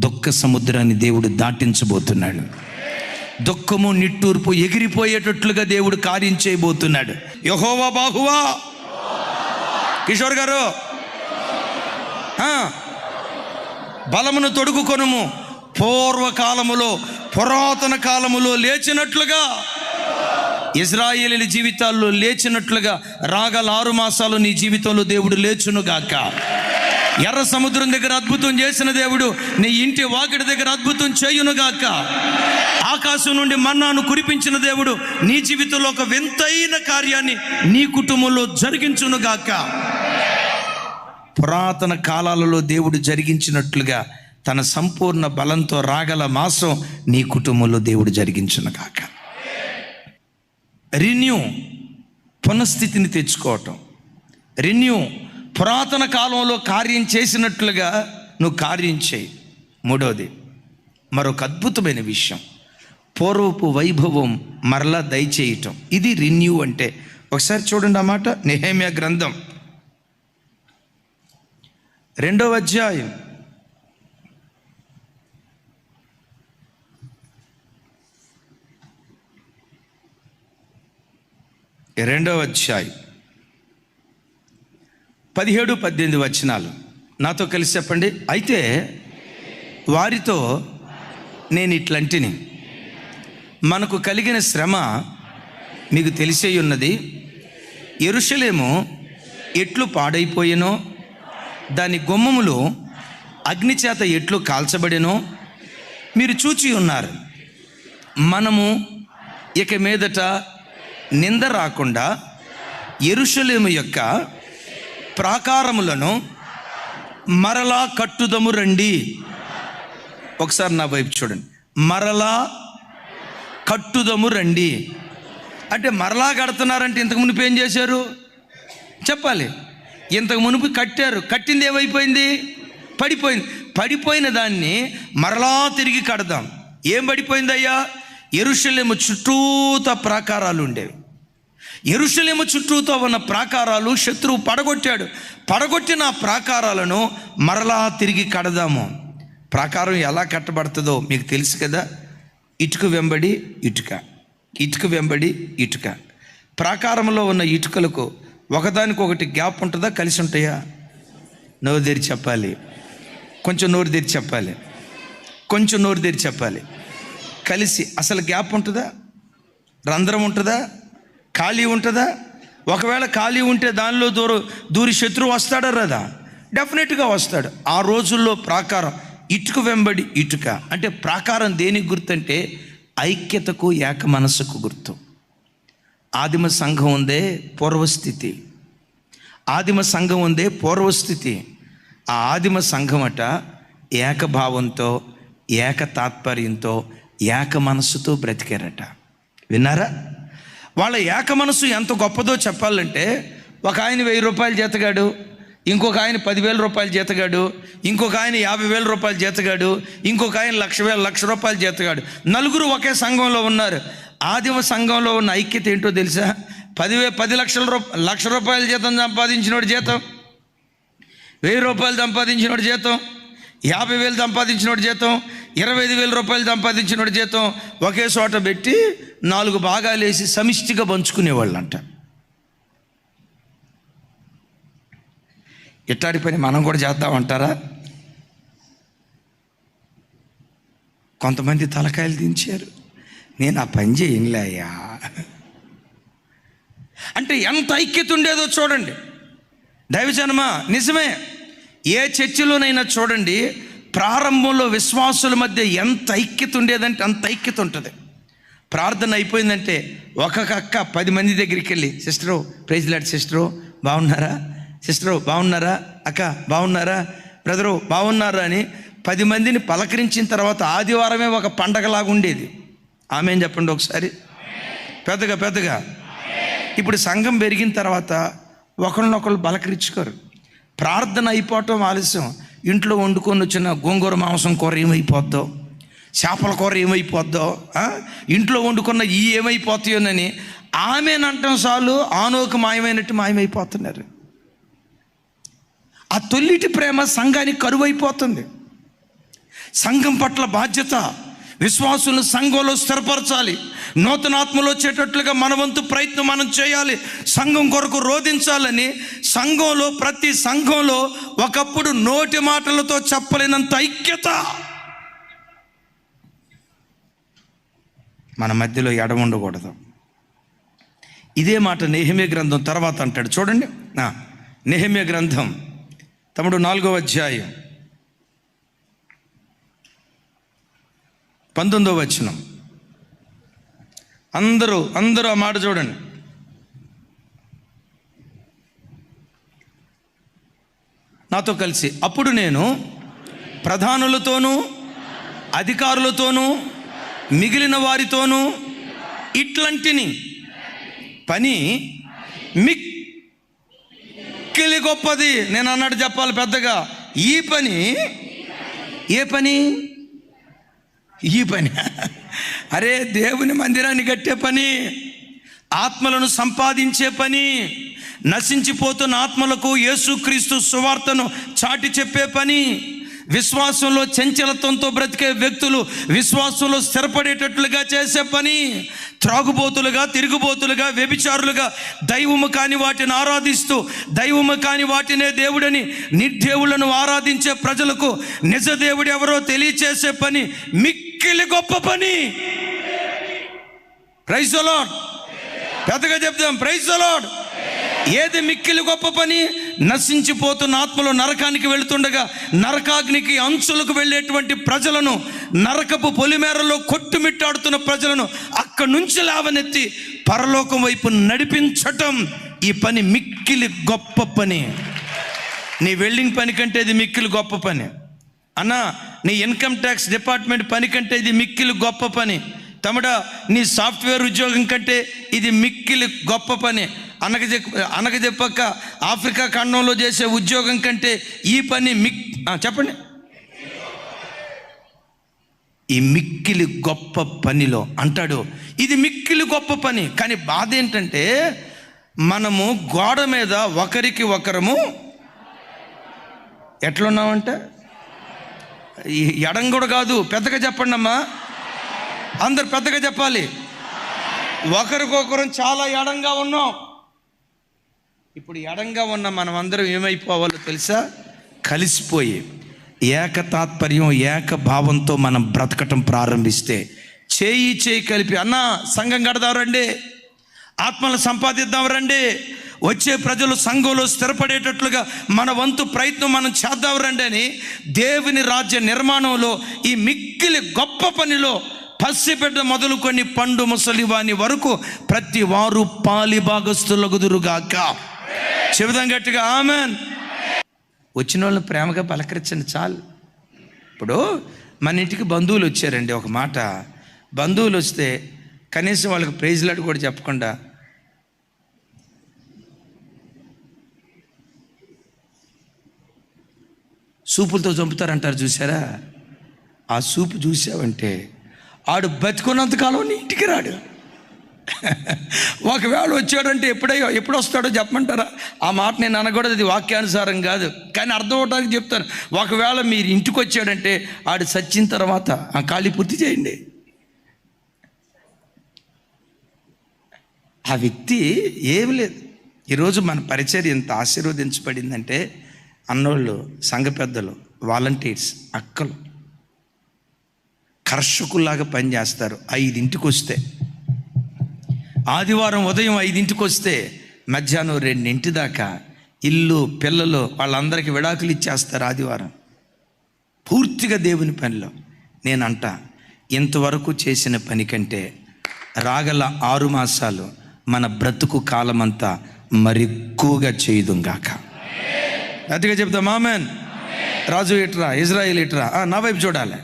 దుఃఖ సముద్రాన్ని దేవుడు దాటించబోతున్నాడు. దుఃఖము, నిట్టూర్పు ఎగిరిపోయేటట్లుగా దేవుడు కార్యం చేయబోతున్నాడు. యెహోవా బాహువా. కిషోర్ గారు, బలమును తొడుగుకొనుము. పూర్వకాలములో, పురాతన కాలములో లేచినట్లుగా, ఇశ్రాయేలీయుల జీవితాల్లో లేచినట్లుగా రాగల 6 మాసాలు నీ జీవితంలో దేవుడు లేచునుగాక. ఎర్ర సముద్రం దగ్గర అద్భుతం చేసిన దేవుడు నీ ఇంటి వాకిడి దగ్గర అద్భుతం చేయునుగాక. ఆకాశం నుండి మన్నాను కురిపించిన దేవుడు నీ జీవితంలో ఒక వింతైన కార్యాన్ని నీ కుటుంబంలో జరిగించునుగాక. పురాతన కాలాలలో దేవుడు జరిగించినట్లుగా తన సంపూర్ణ బలంతో రాగల మాసం నీ కుటుంబంలో దేవుడు జరిగించునుగాక. రెన్యూ, పునఃస్థితిని తెచ్చుకోవటం. రెన్యూ, పురాతన కాలంలో కార్యం చేసినట్లుగా నువ్వు కార్యం చేయి. 3వది, మరొక అద్భుతమైన విషయం, పూర్వపు వైభవం మరలా దయచేయటం. ఇది రిన్యూ అంటే. ఒకసారి చూడండి ఆ మాట. నెహెమ్యా గ్రంథం 2వ అధ్యాయం 17-18 వచనాలు నాతో కలిసి చెప్పండి. అయితే వారితో నేను ఇట్లంటిని, మనకు కలిగిన శ్రమ మీకు తెలిసే ఉన్నది. యెరూషలేము ఎట్లు పాడైపోయెనో, దాని గుమ్మములు అగ్ని చేత ఎట్లు కాల్చబడెనో మీరు చూచి ఉన్నారు. మనము ఇక మీదట నింద రాకుండా యెరూషలేము యొక్క ప్రాకారములను మరలా కట్టుదము రండి. ఒకసారి నా వైపు చూడండి. మరలా కట్టుదము రండి అంటే మరలా కడుతున్నారంటే ఇంతకు మునుపు ఏం చేశారు చెప్పాలి. ఇంతకు మునుపు కట్టారు, కట్టింది ఏమైపోయింది? పడిపోయింది. పడిపోయిన దాన్ని మరలా తిరిగి కడదాం. ఏం పడిపోయిందయ్యా? యెరూషలేము చుట్టూతా ప్రాకారాలు ఉండేవి. యెరూషలేము చుట్టూతో ఉన్న ప్రాకారాలు శత్రువు పడగొట్టాడు. పడగొట్టిన ప్రాకారాలను మరలా తిరిగి కడదాము. ప్రాకారం ఎలా కట్టబడుతుందో మీకు తెలుసు కదా. ఇటుక వెంబడి ఇటుక, ఇటుక వెంబడి ఇటుక. ప్రాకారంలో ఉన్న ఇటుకలకు ఒకదానికొకటి గ్యాప్ ఉంటుందా, కలిసి ఉంటాయా? నోరు తెరిచి చెప్పాలి. కొంచెం నోరు తెరిచి చెప్పాలి. కొంచెం నోరు తెరిచి చెప్పాలి. కలిసి అసలు గ్యాప్ ఉంటుందా? రంధ్రం ఉంటుందా? ఖాళీ ఉంటుందా? ఒకవేళ ఖాళీ ఉంటే దానిలో దూరి శత్రువు వస్తాడా రాదా? డెఫినెట్గా వస్తాడు. ఆ రోజుల్లో ప్రాకారం ఇటుక వెంబడి ఇటుక అంటే ప్రాకారం దేనికి గుర్తంటే ఐక్యతకు, ఏక మనస్సుకు గుర్తు. ఆదిమ సంఘం ఉందే పూర్వస్థితి. ఆదిమ సంఘం ఉందే పూర్వస్థితి. ఆ ఆదిమ సంఘం అట ఏకభావంతో, ఏక తాత్పర్యంతో, ఏక మనస్సుతో బ్రతికారట. విన్నారా? వాళ్ళ ఏక మనస్సు ఎంత గొప్పదో చెప్పాలంటే, ఒక ఆయన 1000 రూపాయలు జీతగాడు, ఇంకొక ఆయన 10,000 రూపాయలు జీతగాడు, ఇంకొక ఆయన 50,000 రూపాయలు జీతగాడు, ఇంకొక ఆయన 1,00,000 రూపాయలు జీతగాడు. నలుగురు ఒకే సంఘంలో ఉన్నారు. ఆదిమ సంఘంలో ఉన్న ఐక్యత ఏంటో తెలుసా? 10 లక్షల రూపాయల జీతం సంపాదించినోడు జీతం, 1000 రూపాయలు సంపాదించినోడు జీతం, 50,000 సంపాదించినోడు జీతం, 25,000 రూపాయలు సంపాదించినోడు జీతం ఒకే చోట పెట్టి 4 భాగాలు వేసి సమిష్టిగా పంచుకునేవాళ్ళు అంట. ఇట్లాంటి పని మనం కూడా చేద్దామంటారా? కొంతమంది తలకాయలు దించారు. నేను ఆ పని చేయలేయా అంటే ఎంత ఐక్యత ఉండేదో చూడండి. దైవజనమా, నిజమే. ఏ చర్చిలోనైనా చూడండి, ప్రారంభంలో విశ్వాసుల మధ్య ఎంత ఐక్యత ఉండేదంటే అంత ఐక్యత ఉంటుంది. ప్రార్థన అయిపోయిందంటే ఒక అక్క 10 మంది దగ్గరికి వెళ్ళి, సిస్టరు ప్రైజ్ లార్డ్, సిస్టరు బాగున్నారా, సిస్టరు బాగున్నారా, అక్క బాగున్నారా, బ్రదరు బాగున్నారా అని 10 మందిని పలకరించిన తర్వాత ఆదివారమే ఒక పండగలాగా ఉండేది. ఆమె చెప్పండి ఒకసారి పెద్దగా. ఇప్పుడు సంఘం పెరిగిన తర్వాత ఒకరినొకరు పలకరించుకోరు. ప్రార్థన అయిపోవటం ఆలస్యం. ఇంట్లో వండుకొని వచ్చిన గోంగూర మాంసం కూర ఏమైపోద్దో, చేపల కూర ఏమైపోద్దో, ఇంట్లో వండుకున్న ఈ ఏమైపోతాయోనని ఆమెనంటాం చాలు ఆనోకు మాయమైనట్టు మాయమైపోతున్నారు. ఆ తొల్లిటి ప్రేమ సంఘానికి కరువైపోతుంది. సంఘం పట్ల బాధ్యత, విశ్వాసులను సంఘంలో స్థిరపరచాలి. నూతనాత్మలో వచ్చేటట్లుగా మన వంతు ప్రయత్నం మనం చేయాలి. సంఘం కొరకు రోధించాలని సంఘంలో, ప్రతి సంఘంలో ఒకప్పుడు నోటి మాటలతో చెప్పలేనంత ఐక్యత మన మధ్యలో ఎడముండకూడదు. ఇదే మాట నెహెమ్యా గ్రంథం తర్వాత అంటాడు. చూడండి, నెహెమ్యా గ్రంథం తమ్ముడు 4వ అధ్యాయం 19వ వచనం. అందరూ ఆ మాట చూడండి. నాతో కలిసి, అప్పుడు నేను ప్రధానులతోనూ అధికారులతోనూ మిగిలిన వారితోనూ ఇట్లాంటిని పని మిక్కిలి గొప్పది. నేను అన్నట్టు చెప్పాలి పెద్దగా. ఈ పని, ఏ పని? ఈ పని అరే దేవుని మందిరాన్ని కట్టే పని, ఆత్మలను సంపాదించే పని, నశించిపోతున్న ఆత్మలకు యేసుక్రీస్తు సువార్తను చాటి చెప్పే పని, విశ్వాసంలో చంచలత్వంతో బ్రతికే వ్యక్తులు విశ్వాసంలో స్థిరపడేటట్లుగా చేసే పని, త్రాగుబోతులుగా, తిరుగుబోతులుగా, వ్యభిచారులుగా దైవము కాని వాటిని ఆరాధిస్తూ దైవము కాని వాటినే దేవుడని నిర్దేవులను ఆరాధించే ప్రజలకు నిజ దేవుడు ఎవరో తెలియచేసే పని మిక్కిలి గొప్ప పని. Praise the lord. పెద్దగా చెప్తాం, ప్రైజ్ ది లార్డ్. ఏది మిక్కిలి గొప్ప పని? నశించిపోతున్న ఆత్మలో నరకానికి వెళుతుండగా నరకాగ్నికి అంచులకు వెళ్ళేటువంటి ప్రజలను, నరకపు పొలిమేరలో కొట్టుమిట్టాడుతున్న ప్రజలను అక్కడి నుంచి లేవనెత్తి పరలోకం వైపు నడిపించటం, ఈ పని మిక్కిలి గొప్ప పని. నీ వెల్డింగ్ పని కంటే ఇది మిక్కిలి గొప్ప పని అన్నా. నీ ఇన్కమ్ ట్యాక్స్ డిపార్ట్మెంట్ పని కంటే ఇది మిక్కిలి గొప్ప పని తమ్ముడా. నీ సాఫ్ట్వేర్ ఉద్యోగం కంటే ఇది మిక్కిలి గొప్ప పని. అనగజెప్పక ఆఫ్రికా ఖండంలో చేసే ఉద్యోగం కంటే ఈ పని చెప్పండి. ఈ మిక్కిలి గొప్ప పనిలో అంటాడు ఇది మిక్కిలి గొప్ప పని. కానీ బాధ ఏంటంటే మనము గోడ మీద ఒకరికి ఒకరము ఎట్లున్నామంటే, ఎడం కూడా కాదు, పెద్దగా చెప్పండి అమ్మా, అందరు పెద్దగా చెప్పాలి. ఒకరికొకరం చాలా ఎడంగా ఉన్నాం. ఇప్పుడు ఎడంగా ఉన్న మనం అందరం ఏమైపోవాలో తెలుసా? కలిసిపోయి ఏకతాత్పర్యం, ఏక భావంతో మనం బ్రతకటం ప్రారంభిస్తే, చేయి కలిపి అన్న సంఘం కడదాం రండి, ఆత్మలు సంపాదిద్దాం రండి, వచ్చే ప్రజలు సంఘంలో స్థిరపడేటట్లుగా మన వంతు ప్రయత్నం మనం చేద్దాం రండి అని దేవుని రాజ్య నిర్మాణంలో ఈ మిక్కిలి గొప్ప పనిలో పసిబిడ్డ మొదలుకొని పండు ముసలి వాని వరకు ప్రతి వారు పాలి భాగస్థులగుదురుగాక. చెబుదాం గట్టిగా ఆమెన్. వచ్చిన వాళ్ళని ప్రేమగా పలకరించండి చాలు. ఇప్పుడు మన ఇంటికి బంధువులు వచ్చారండి, ఒక మాట, బంధువులు వస్తే కనీసం వాళ్ళకి ప్రైజ్ లాట్ కూడా చెప్పకుండా సూపులతో చంపుతారంటారు చూసారా? ఆ సూపు చూసావంటే ఆడు బతుకున్నంతకాలం నీ ఇంటికి రాడు. ఒకవేళ వచ్చాడంటే ఎప్పుడు వస్తాడో చెప్పమంటారా? ఆ మాట నేను అనకూడదు, అది వాక్యానుసారం కాదు, కానీ అర్థం అవడానికి చెప్తాను. ఒకవేళ మీరు ఇంటికి వచ్చాడంటే ఆడు చచ్చిన తర్వాత ఆ ఖాళీ పూర్తి చేయండి. ఆ వ్యక్తి ఏమి లేదు. ఈరోజు మన పరిచర్య ఎంత ఆశీర్వదించబడిందంటే అన్నోళ్ళు, సంఘ పెద్దలు, వాలంటీర్స్, అక్కలు కర్షకుల్లాగా పనిచేస్తారు. 5ంటికి వస్తే, ఆదివారం ఉదయం 5ంటికి వస్తే మధ్యాహ్నం 2 దాకా ఇల్లు పిల్లలు వాళ్ళందరికీ విడాకులు ఇచ్చేస్తారు. ఆదివారం పూర్తిగా దేవుని పనిలో. నేనంట ఇంతవరకు చేసిన పని కంటే రాగల 6 మాసాలు మన బ్రతుకు కాలమంతా మరెక్కువగా చేయుదుంగాక. అతిగా చెప్తాం ఆమెన్. రాజు ఇట్రా, ఇజ్రాయిల్ ఇట్రా, నా వైపు చూడాలి.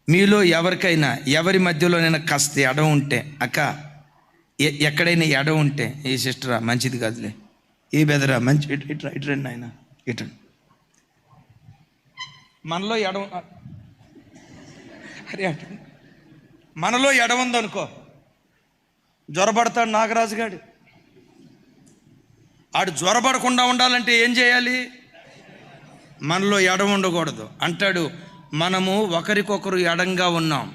మీలో ఎవరికైనా ఎవరి మధ్యలోనైనా కాస్త ఎడ ఉంటే, అక్క ఎక్కడైనా ఎడ ఉంటే, ఏ సిస్టరా మంచిది కాదులే, ఏ బెదరా మంచి ఇట్రండి ఆయన ఇట్రండి, మనలో ఎడ అరే అటు మనలో ఎడ ఉందనుకో, జ్వరపడతాడు నాగరాజు గారు. ఆడు జ్వరపడకుండా ఉండాలంటే ఏం చేయాలి? మనలో ఎడ ఉండకూడదు అంటాడు. మనము ఒకరికొకరు ఎడంగా ఉన్నాం.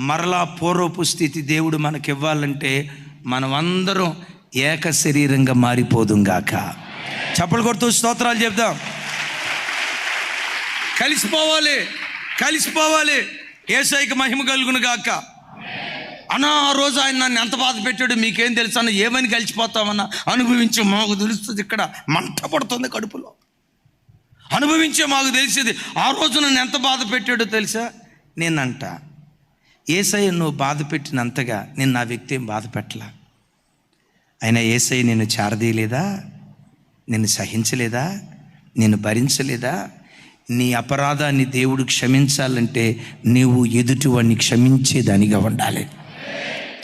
మరలా పూర్వపు స్థితి దేవుడు మనకి ఇవ్వాలంటే మనం అందరం ఏక శరీరంగా మారిపోదుంగాక. చప్పలు కొడుతూ స్తోత్రాలు చెప్దాం. కలిసిపోవాలి. యేసయ్యకి మహిమ కలుగును గాక. అన్నా ఆ రోజు ఆయన నన్ను ఎంత బాధ పెట్టాడు మీకేం తెలుసు అన్న, ఏమని కలిసిపోతామన్నా? అనుభవించే మాకు తెలుస్తుంది, ఇక్కడ మంట పడుతుంది కడుపులో. అనుభవించే మాకు తెలిసేది. ఆ రోజు నన్ను ఎంత బాధ పెట్టాడో తెలుసా? నేనంట యేసయ్య నువ్వు బాధ పెట్టినంతగా నేను నా వ్యక్తి ఏం బాధ పెట్టలా. అయినా యేసయ్య నిన్ను చేరదీయలేదా? నిన్ను సహించలేదా? నిన్ను భరించలేదా? నీ అపరాధాన్ని దేవుడు క్షమించాలంటే నీవు ఎదుటివాడిని క్షమించేదానిగా ఉండాలి.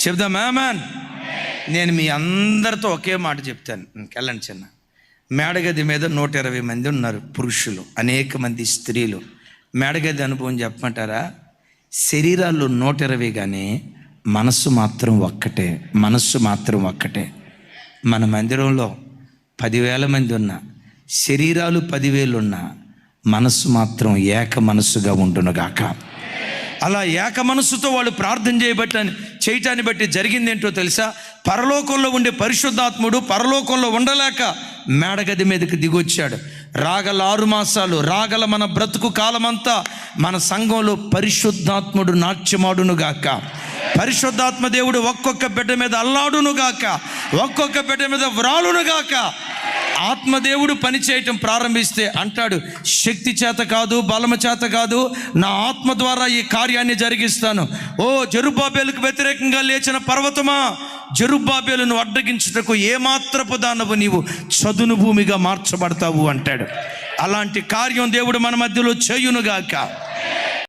చెప్దాం ఆమేన్. నేను మీ అందరితో ఒకే మాట చెప్తాను. వెళ్ళండి చిన్న. మేడగది మీద 120 మంది ఉన్నారు పురుషులు, అనేక మంది స్త్రీలు. మేడగది అనుభవం చెప్పమంటారా? శరీరాలు 120 కానీ మనస్సు మాత్రం ఒక్కటే. మనస్సు మాత్రం ఒక్కటే. మన మందిరంలో 10,000 మంది ఉన్నా, శరీరాలు 10,000 ఉన్నా, మనస్సు మాత్రం ఏక మనస్సుగా ఉండునుగాక. అలా ఏక మనస్సుతో వాళ్ళు ప్రార్థన చేయటాన్ని బట్టి జరిగింది ఏంటో తెలుసా? పరలోకంలో ఉండే పరిశుద్ధాత్ముడు పరలోకంలో ఉండలేక మేడగది మీదకి దిగొచ్చాడు. రాగల 6 మాసాలు, రాగల మన బ్రతుకు కాలమంతా మన సంఘంలో పరిశుద్ధాత్ముడు నాట్యమాడునుగాక. పరిశుద్ధాత్మ దేవుడు ఒక్కొక్క బిడ్డ మీద అల్లాడునుగాక, ఒక్కొక్క బిడ్డ మీద వ్రాలునుగాక. ఆత్మదేవుడు పని చేయటం ప్రారంభిస్తే అంటాడు, శక్తి చేత కాదు, బలము చేత కాదు, నా ఆత్మ ద్వారా ఈ కార్యాన్ని జరిగిస్తాను. ఓ జెరుబ్బాబేలుకు వ్యతిరేకంగా లేచిన పర్వతమా, జెరుబ్బాబేలును అడ్డగించుటకు ఏమాత్రపు దానవు నీవు చదును భూమిగా మార్చబడతావు అంటాడు. అలాంటి కార్యం దేవుడు మన మధ్యలో చేయునుగాక.